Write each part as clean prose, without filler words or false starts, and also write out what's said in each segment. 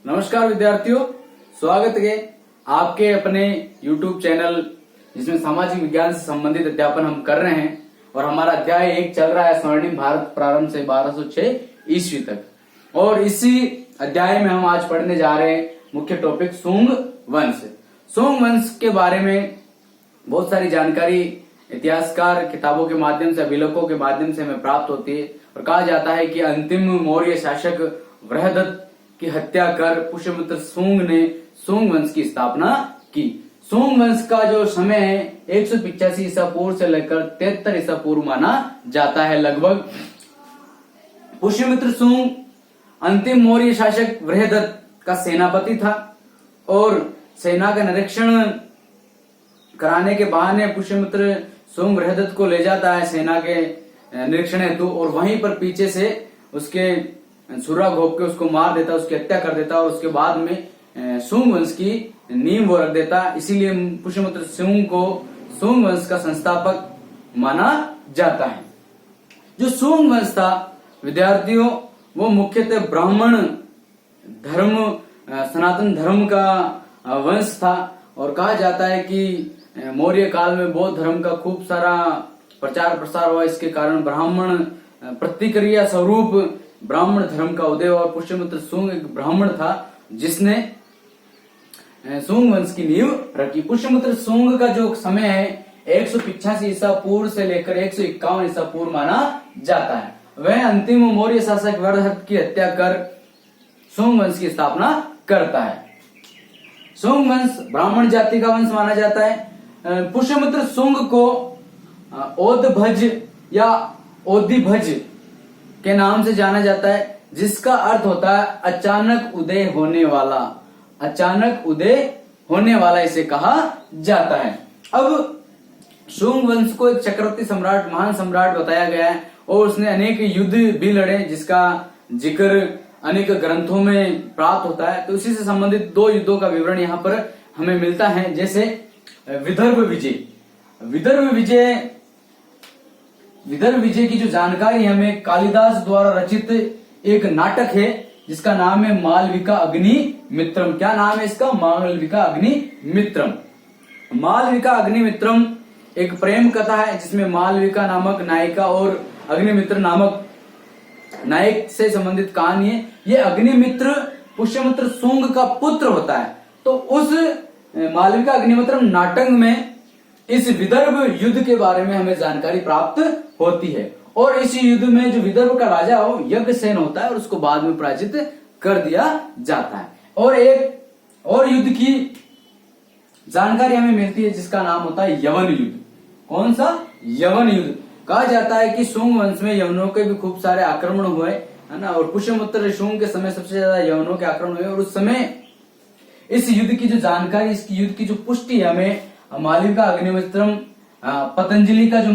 नमस्कार विद्यार्थियों, स्वागत है आपके अपने YouTube चैनल जिसमें सामाजिक विज्ञान से संबंधित अध्यापन हम कर रहे हैं और हमारा अध्याय 1 चल रहा है स्वर्णिम भारत प्रारंभ से 1206 ईस्वी तक। और इसी अध्याय में हम आज पढ़ने जा रहे हैं मुख्य टॉपिक सुंग वंश। सुंग वंश के बारे में बहुत सारी जानकारी इतिहासकार किताबों के माध्यम से, अभिलेखों के माध्यम से हमें प्राप्त होती है और कहा जाता है कि अंतिम मौर्य शासक बृहदत्त की हत्या कर पुष्यमित्र सुंग ने सुंग वंश की स्थापना की। सुंग वंश का जो समय है 185 ईसा पूर्व से लेकर 73 ईसा पूर्व माना जाता है लगभग। पुष्यमित्र सुंग अंतिम मौर्य शासक बृहदत्त का सेनापति था और सेना का निरीक्षण कराने के बहाने पुष्यमित्र सुंग बृहदत्त को ले जाता है सेना के निरीक्षण हेतु और वहीं पर पीछे से उसके छुरा घोंप के उसको मार देता, उसकी हत्या कर देता और उसके बाद में सुंग वंश की नींव वो रख देता। इसीलिए पुष्यमित्र सुंग को सुंग वंश का संस्थापक माना जाता है। जो सुंग वंश था विद्यार्थियों, वो मुख्यतः ब्राह्मण धर्म, सनातन धर्म का वंश था और कहा जाता है कि मौर्य काल में बौद्ध धर्म का खूब सारा प्रचार प्रसार हुआ। इसके कारण ब्राह्मण प्रतिक्रिया स्वरूप ब्राह्मण धर्म का उदय हुआ। पुष्यमित्र सुंग एक ब्राह्मण था जिसने सुंग वंश की नींव रखी। पुष्यमित्र सुंग का जो समय है 185 ईसा पूर्व से लेकर 151 ईसा पूर्व माना जाता है। वह अंतिम मौर्य शासक बृहदत्त की हत्या कर सुंग वंश की स्थापना करता है। सुंग वंश ब्राह्मण जाति का वंश माना जाता है। पुष्यमित्र सुंग को ओदभज या ओदिभज के नाम से जाना जाता है, जिसका अर्थ होता है अचानक उदय होने वाला। अचानक उदय होने वाला इसे कहा जाता है। अब सुंग वंश को एक चक्रवर्ती सम्राट, महान सम्राट बताया गया है और उसने अनेक युद्ध भी लड़े जिसका जिक्र अनेक ग्रंथों में प्राप्त होता है। तो उसी से संबंधित 2 युद्धों का विवरण यहाँ पर हमें मिलता है, जैसे विदर्भ विजय। विदर्भ विजय की जो जानकारी हमें कालिदास द्वारा रचित एक नाटक है जिसका नाम है मालविका अग्निमित्रम। क्या नाम है इसका? मालविका अग्निमित्रम। मालविका अग्निमित्रम एक प्रेम कथा है जिसमें मालविका नामक नायिका और अग्निमित्र नामक नायक से संबंधित कहानी है। ये अग्निमित्र पुष्यमित्र सुंग का पुत्र होता है। तो उस मालविका अग्निमित्रम नाटक में इस विदर्भ युद्ध के बारे में हमें जानकारी प्राप्त होती है और इस युद्ध में जो विदर्भ का राजा हो यज्ञसेन होता है और उसको बाद में पराजित कर दिया जाता है। और एक और युद्ध की जानकारी हमें मिलती है जिसका नाम होता है यवन युद्ध। कौन सा? यवन युद्ध। कहा जाता है कि सुंग वंश में यवनों के भी खूब सारे आक्रमण हुए, है ना, और पुष्यमित्र सुंग के समय सबसे ज्यादा यवनों के आक्रमण हुए और उस समय इस युद्ध की जो जानकारी, इसकी युद्ध की जो पुष्टि है हमें मालविका अग्निमित्रम पतंजलि का जो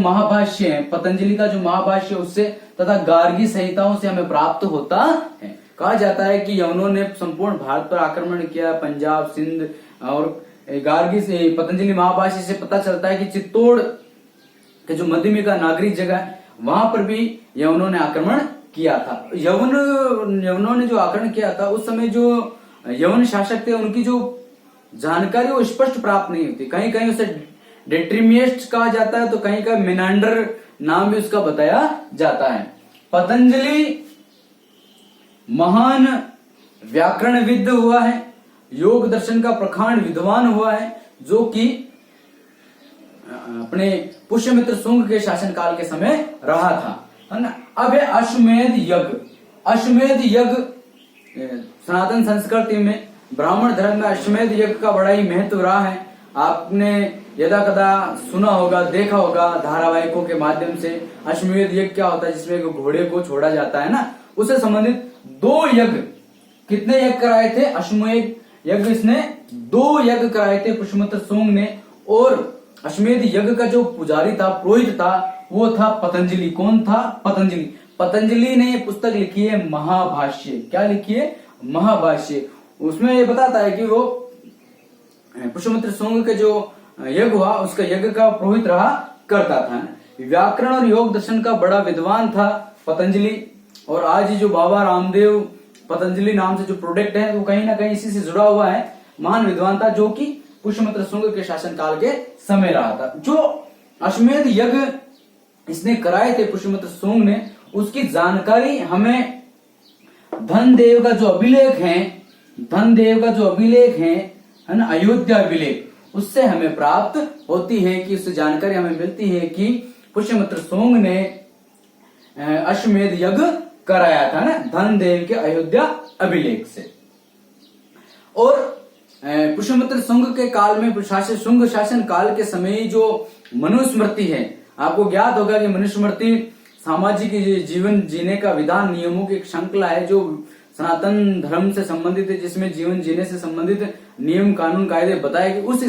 महाभाष्य उससे तथा गार्गी संहिताओं से हमें प्राप्त होता है। कहा जाता है कि यवनों ने संपूर्ण भारत पर आक्रमण किया, पंजाब, सिंध, और गार्गी से पतंजलि महाभाष्य से पता चलता है कि चित्तौड़ के जो मध्यमी का नागरिक जगह है वहां पर भी यवनों ने आक्रमण किया था। यवनों ने जो आक्रमण किया था उस समय जो यवन शासक थे उनकी जो जानकारी वो स्पष्ट प्राप्त नहीं होती। कहीं कहीं उसे डेट्रीमियस्ट कहा जाता है तो कहीं का मिनांडर नाम भी उसका बताया जाता है। पतंजलि महान व्याकरणविद हुआ है, योग दर्शन का प्रखांड विद्वान हुआ है, जो कि अपने पुष्यमित्र सुंग के शासनकाल के समय रहा था, है ना। अब है अश्वमेध यज्ञ। अश्वमेध यज्ञ सनातन संस्कृति में, ब्राह्मण धर्म में अश्वमेध यज्ञ का बड़ा ही महत्व रहा है। आपने यदा कदा सुना होगा, देखा होगा धारावाहिकों के माध्यम से। अश्वमेध यज्ञ क्या होता है? जिसमें घोड़े को छोड़ा जाता है ना, उससे संबंधित 2 यज्ञ। कितने यज्ञ कराए थे? अश्वमेध यज्ञ इसने 2 यज्ञ कराए थे पुष्यमित्र सुंग ने। और अश्वमेध यज्ञ का जो पुजारी था, पुरोहित था, वो था पतंजलि। कौन था? पतंजलि। पतंजलि ने ये पुस्तक लिखी है महाभाष्य। क्या लिखी है? महाभाष्य। उसमें ये बताता है कि वो पुष्यमित्र सुंग के जो यज्ञ हुआ उसका यज्ञ का पुरोहित रहा करता था। व्याकरण और योग दर्शन का बड़ा विद्वान था पतंजलि। और आज जो बाबा रामदेव पतंजलि नाम से जो प्रोडक्ट है वो कहीं ना कहीं इसी से जुड़ा हुआ है। महान विद्वान था जो कि पुष्यमित्र शुंग के शासन काल के समय रहा था। जो अश्वमेध यज्ञ इसने कराए थे पुष्यमित्र शुंग ने, उसकी जानकारी हमें धनदेव का जो अभिलेख है ना, अयोध्या अभिलेख, उससे हमें प्राप्त होती है कि उससे जानकारी हमें मिलती है कि पुष्यमित्र शुंग ने अश्वमेध यज्ञ कराया था ना धनदेव के अयोध्या अभिलेख से। और पुष्यमित्र शुंग के काल में शुंग शासन काल के समय जो मनुस्मृति है, आपको ज्ञात होगा कि मनुस्मृति सामाजिक जीवन जीने का विधान नियमों की एक श्रृंखला है जो सनातन धर्म से संबंधित है, जिसमें जीवन जीने से संबंधित नियम कानून कायदे बताए गए। उस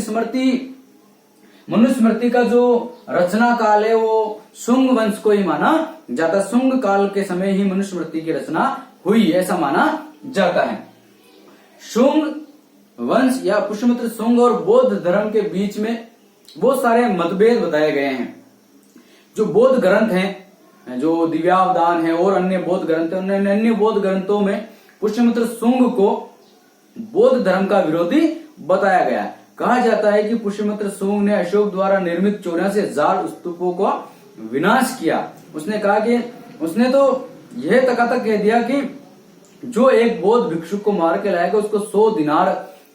मनुस्मृति का जो रचना काल है वो शुंग वंश को ही माना जाता। शुंग काल के समय ही मनुस्मृति की रचना हुई ऐसा माना जाता है। शुंग वंश या पुष्यमित्र शुंग और बौद्ध धर्म के बीच में बहुत सारे मतभेद बताए गए हैं। जो बौद्ध ग्रंथ हैं, जो दिव्यावदान है और अन्य बौद्ध ग्रंथ हैं, अन्य बौद्ध ग्रंथों में पुष्यमित्र शुंग को बौद्ध धर्म का विरोधी बताया गया है। कहा जाता है कि पुष्यमित्र शुंग ने अशोक द्वारा निर्मित 84,000 स्तूपों का विनाश किया। उसने कहा कि उसने तो यह तक कह दिया कि जो एक बौद्ध भिक्षु को मार के लाएगा उसको 100 दिनार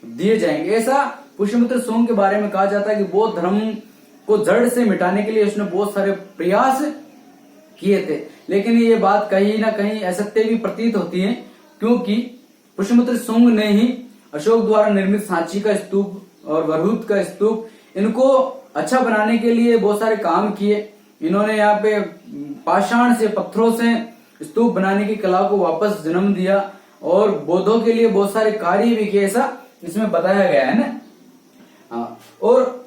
दिए जाएंगे। ऐसा पुष्यमित्र शुंग के बारे में कहा जाता है कि बौद्ध धर्म को जड़ से मिटाने के लिए उसने बहुत सारे प्रयास किए थे, लेकिन ये बात कहीं ना कहीं असत्य भी प्रतीत होती है, क्योंकि पुष्यमित्र शुंग ने ही अशोक द्वारा निर्मित सांची का स्तूप और बरहुत का स्तूप, इनको अच्छा बनाने के लिए बहुत सारे काम किए। इन्होंने यहाँ पे पाषाण से, पत्थरों से स्तूप बनाने की कला को वापस जन्म दिया और बौद्धों के लिए बहुत सारे कार्य भी किए, ऐसा इसमें बताया गया है ना। और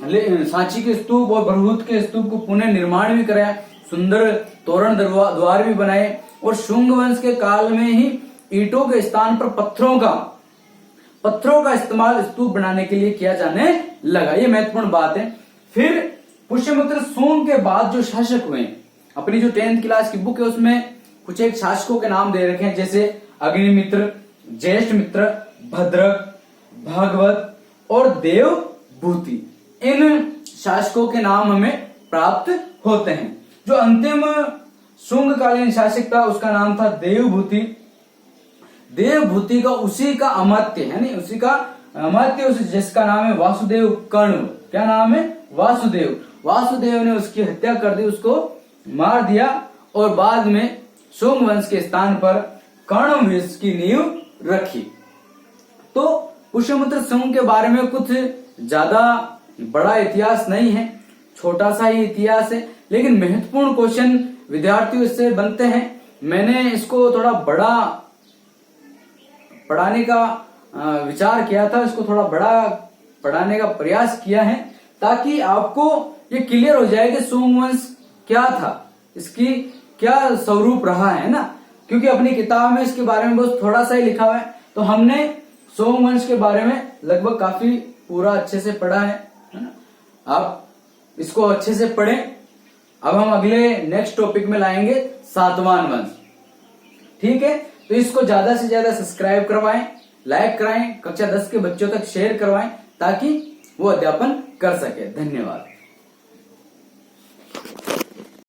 सांची के स्तूप और बरहुत के स्तूप को पुनः निर्माण भी कराया, सुंदर तोरण द्वार भी बनाए। और शुंग वंश के काल में ही ईंटों के स्थान पर पत्थरों का इस्तेमाल स्तूप बनाने के लिए किया जाने लगा। ये महत्वपूर्ण बात है। फिर पुष्यमित्र शुंग के बाद जो शासक हुए, अपनी जो 10th क्लास की बुक है उसमें कुछ एक शासकों के नाम दे रखे हैं, जैसे अग्निमित्र, ज्येष्ठमित्र, भद्रक, भागवत और देवभूति। इन शासकों के नाम हमें प्राप्त होते हैं। जो अंतिम शुंगकालीन शासक था उसका नाम था देवभूति। देवभूति का उसी का अमात्य है, नहीं उसी का अमात्य, जिसका नाम है वासुदेव कर्ण। क्या नाम है? वासुदेव ने उसकी हत्या कर दी, उसको मार दिया और बाद में शुंग वंश के स्थान पर कर्ण वंश की नींव रखी। तो पुष्यमित्र शुंग के बारे में कुछ ज्यादा बड़ा इतिहास नहीं है, छोटा सा ही इतिहास है, लेकिन महत्वपूर्ण क्वेश्चन विद्यार्थियों इससे बनते हैं। मैंने इसको थोड़ा बड़ा पढ़ाने का विचार किया था, इसको थोड़ा बड़ा पढ़ाने का प्रयास किया है, ताकि आपको ये क्लियर हो जाए कि शुंग वंश क्या था, इसकी क्या स्वरूप रहा है ना। क्योंकि अपनी किताब में इसके बारे में बस थोड़ा सा ही लिखा हुआ है, तो हमने शुंग वंश के बारे में लगभग काफी पूरा अच्छे से पढ़ा है ना। आप इसको अच्छे से पढ़ें। अब हम अगले नेक्स्ट टॉपिक में लाएंगे सातवान वंश। ठीक है, तो इसको ज्यादा से ज्यादा सब्सक्राइब करवाएं, लाइक कराएं, कक्षा 10 के बच्चों तक शेयर करवाएं, ताकि वो अध्यापन कर सके। धन्यवाद।